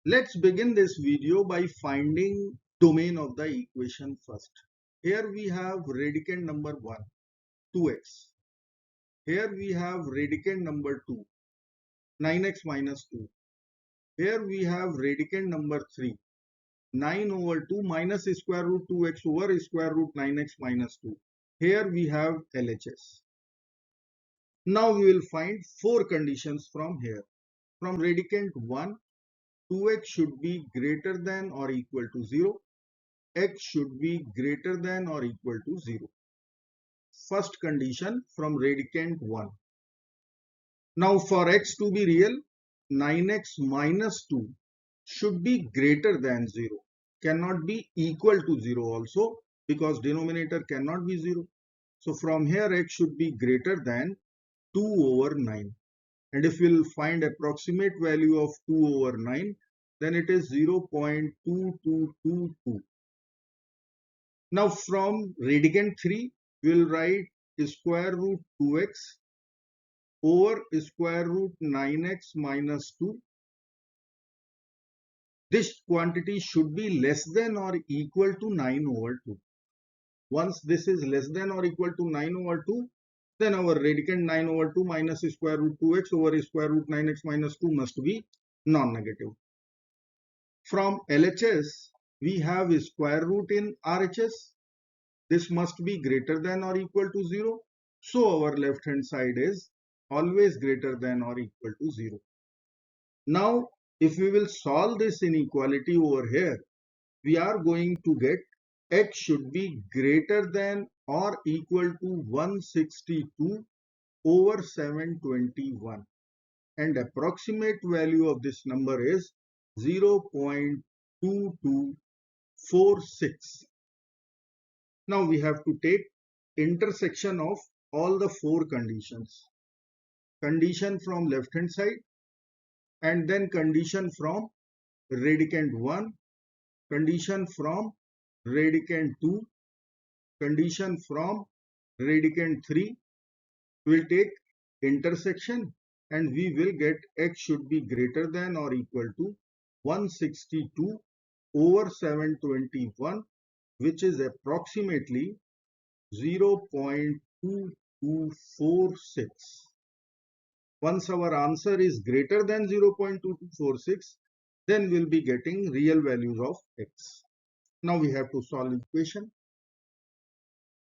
Let's begin this video by finding domain of the equation first. Here we have radicand number 1, 2x. Here we have radicand number 2, 9x minus 2. Here we have radicand number 3, 9 over 2 minus square root 2x over square root 9x minus 2. Here we have LHS. Now we will find 4 conditions from here. From radicand 1, 2x should be greater than or equal to 0. X should be greater than or equal to 0. First condition from radicand 1. Now for x to be real, 9x minus 2 should be greater than 0. Cannot be equal to 0 also, because denominator cannot be 0. So from here x should be greater than 2 over 9. And if we will find approximate value of 2 over 9, then it is 0.2222. Now from radicand 3, we will write square root 2x over square root 9x minus 2. This quantity should be less than or equal to 9 over 2. Once this is less than or equal to 9 over 2, then our radicand 9 over 2 minus square root 2x over square root 9x minus 2 must be non-negative. From LHS, we have square root in RHS. This must be greater than or equal to 0. So our left hand side is always greater than or equal to 0. Now if we will solve this inequality over here, we are going to get x should be greater than or equal to 162 over 721, and approximate value of this number is 0.2246. Now we have to take intersection of all the 4 conditions. Condition from left hand side, and then condition from radicand 1, condition from radicand 2, condition from radicand 3. We will take intersection and we will get x should be greater than or equal to 162 over 721, which is approximately 0.2246. Once our answer is greater than 0.2246, then we'll be getting real values of x. Now we have to solve equation.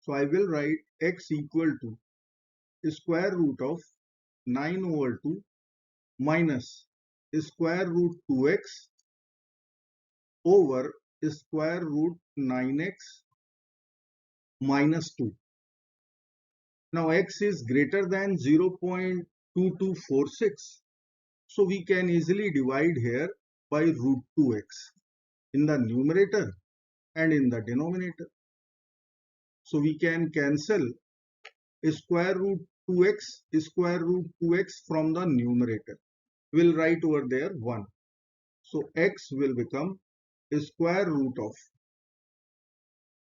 So I will write x equal to square root of 9 over 2 minus square root 2x over square root 9x minus 2. Now x is greater than 0.2246. So we can easily divide here by root 2x in the numerator and in the denominator. So we can cancel square root 2x from the numerator. We'll write over there 1. So x will become square root of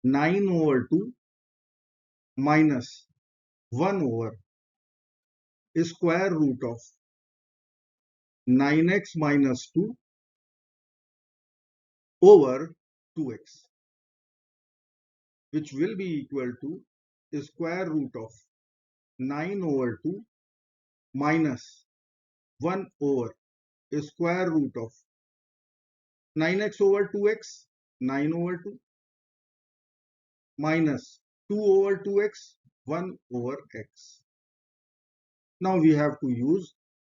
9 over 2 minus 1 over square root of 9x minus 2 over 2x, which will be equal to square root of 9 over 2 minus 1 over square root of 9x over 2x, 9 over 2, minus 2 over 2x, 1 over x. Now we have to use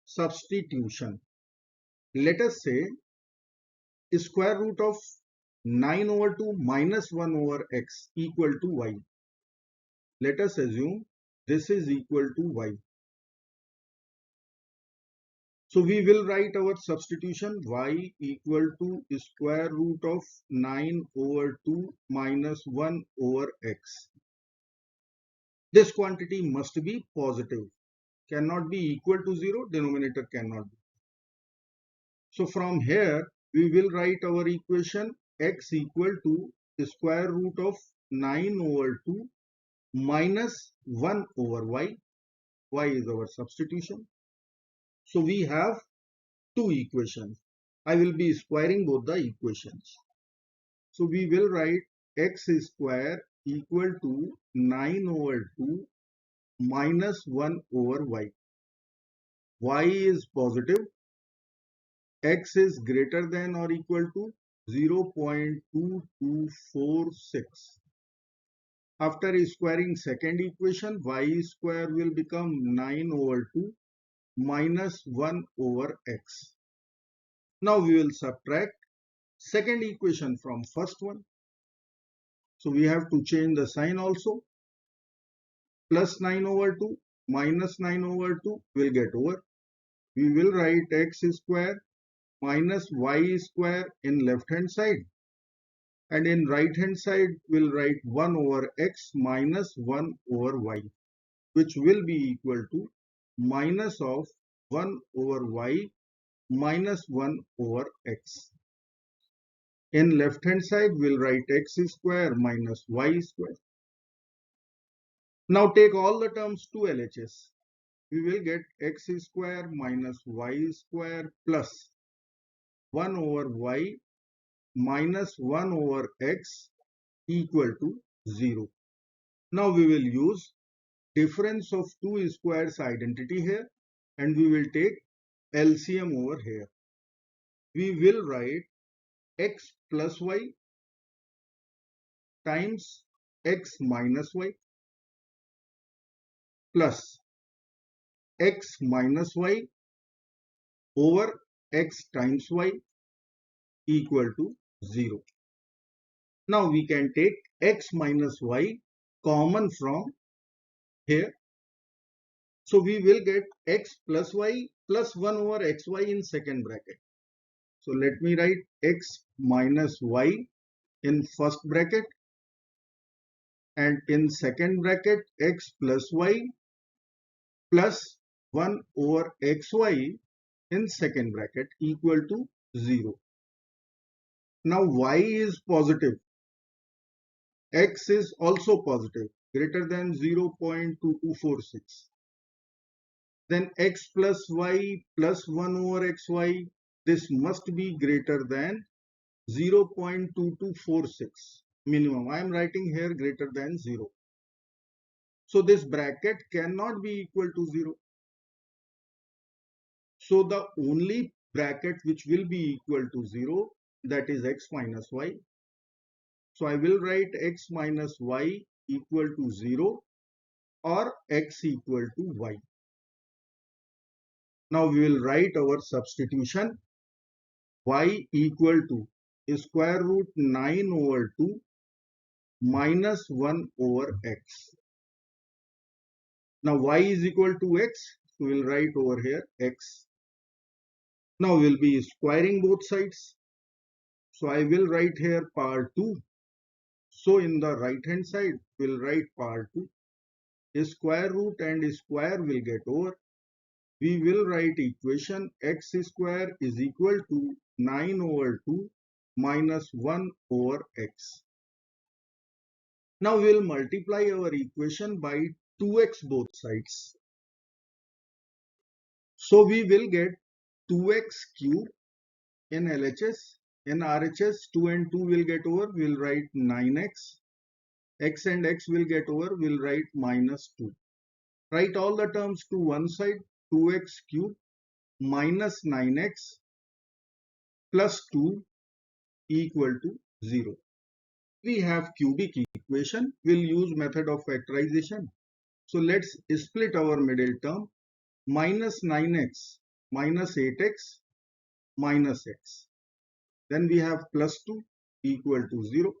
substitution. Let us say square root of 9 over 2 minus 1 over x equal to y. Let us assume this is equal to y. So we will write our substitution y equal to square root of 9 over 2 minus 1 over x. This quantity must be positive, cannot be equal to 0, denominator cannot be. So from here we will write our equation x equal to square root of 9 over 2 minus 1 over y. Y is our substitution. So we have 2 equations. I will be squaring both the equations. So we will write x square equal to 9 over 2 minus 1 over y. Y is positive. X is greater than or equal to 0.2246. After squaring second equation, y square will become 9 over 2 minus 1 over x. Now we will subtract second equation from first one. So we have to change the sign also. Plus 9 over 2 minus 9 over 2 will get over. We will write x square minus y square in left hand side. And in right hand side we'll write 1 over x minus 1 over y, which will be equal to minus of 1 over y minus 1 over x. In left hand side we'll write x square minus y square. Now take all the terms to LHS. We will get x square minus y square plus 1 over y minus 1 over x equal to 0. Now we will use difference of two squares identity here, and we will take LCM over here. We will write x plus y times x minus y plus x minus y over x times y equal to 0. Now we can take x minus y common from here. So we will get x plus y plus 1 over xy in second bracket. So let me write x minus y in first bracket, and in second bracket x plus y plus 1 over xy in second bracket equal to 0. Now y is positive, x is also positive, greater than 0.2246. Then x plus y plus 1 over xy, this must be greater than 0.2246 minimum. I am writing here greater than 0. So this bracket cannot be equal to 0. So the only bracket which will be equal to 0, that is x minus y. So I will write x minus y equal to 0 or x equal to y. Now we will write our substitution. Y equal to square root 9 over 2 minus 1 over x. Now y is equal to x, so we will write over here x. Now we will be squaring both sides. So I will write here power 2. So in the right hand side we will write power 2. Square root and square will get over. We will write equation x square is equal to 9 over 2 minus 1 over x. Now we will multiply our equation by 2x both sides. So we will get 2x cube in LHS. In RHS, 2 and 2 will get over. We will write 9x. X and x will get over. We will write minus 2. Write all the terms to one side. 2x cube minus 9x plus 2 equal to 0. We have cubic equation. We'll use method of factorization. So let's split our middle term. Minus 9x minus 8x minus x. Then we have plus 2 equal to 0.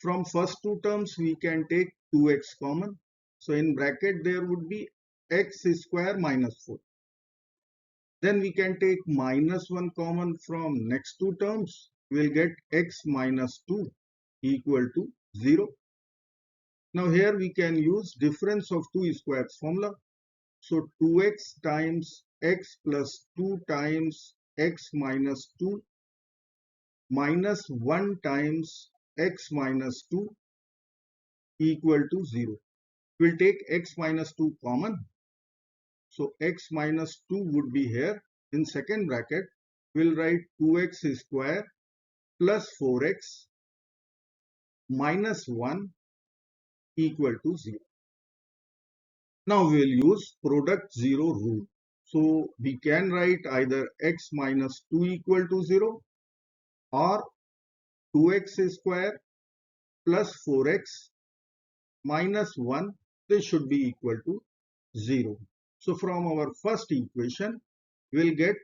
From first two terms we can take 2x common. So in bracket there would be x square minus 4. Then we can take minus 1 common from next two terms. We will get x minus 2 equal to 0. Now here we can use difference of two squares formula. So 2x times x plus 2 times x minus 2 minus 1 times x minus 2 equal to 0. We'll take x minus 2 common. So x minus 2 would be here in second bracket. we'll write 2x square plus 4x minus 1 equal to 0. Now we will use product 0 rule. So we can write either x minus 2 equal to 0 or 2x square plus 4x minus 1, this should be equal to 0. So from our first equation, we will get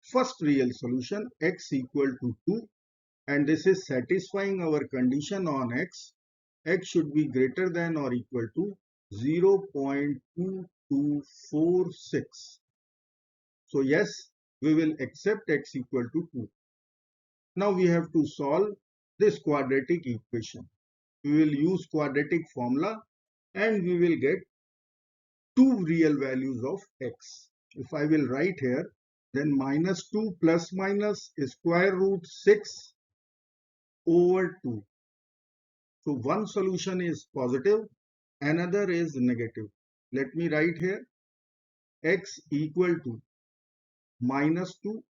first real solution x equal to 2, and this is satisfying our condition on x. X should be greater than or equal to 0.2246. So yes, we will accept x equal to 2. Now we have to solve this quadratic equation. We will use quadratic formula and we will get two real values of x. If I will write here, then minus 2 plus minus square root 6 over 2. So one solution is positive, another is negative. Let me write here x equal to minus 2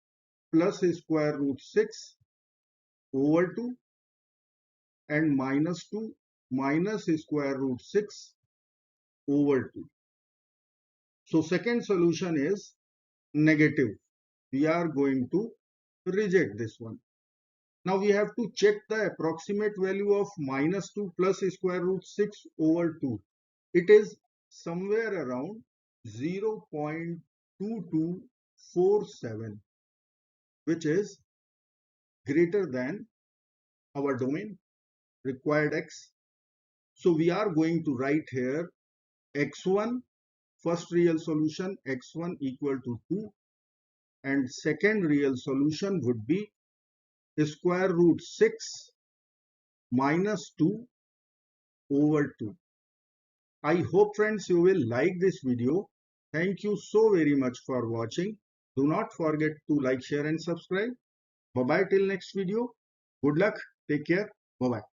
plus square root 6 over 2 and minus 2 minus square root 6 over 2. So second solution is negative. We are going to reject this one. Now we have to check the approximate value of minus 2 plus square root 6 over 2. It is somewhere around 0.2247, which is greater than our domain required x. So we are going to write here x1, first real solution x1 equal to 2, and second real solution would be square root 6 minus 2 over 2. I hope friends you will like this video. Thank you so very much for watching. Do not forget to like, share and subscribe. Bye bye till next video. Good luck. Take care. Bye bye.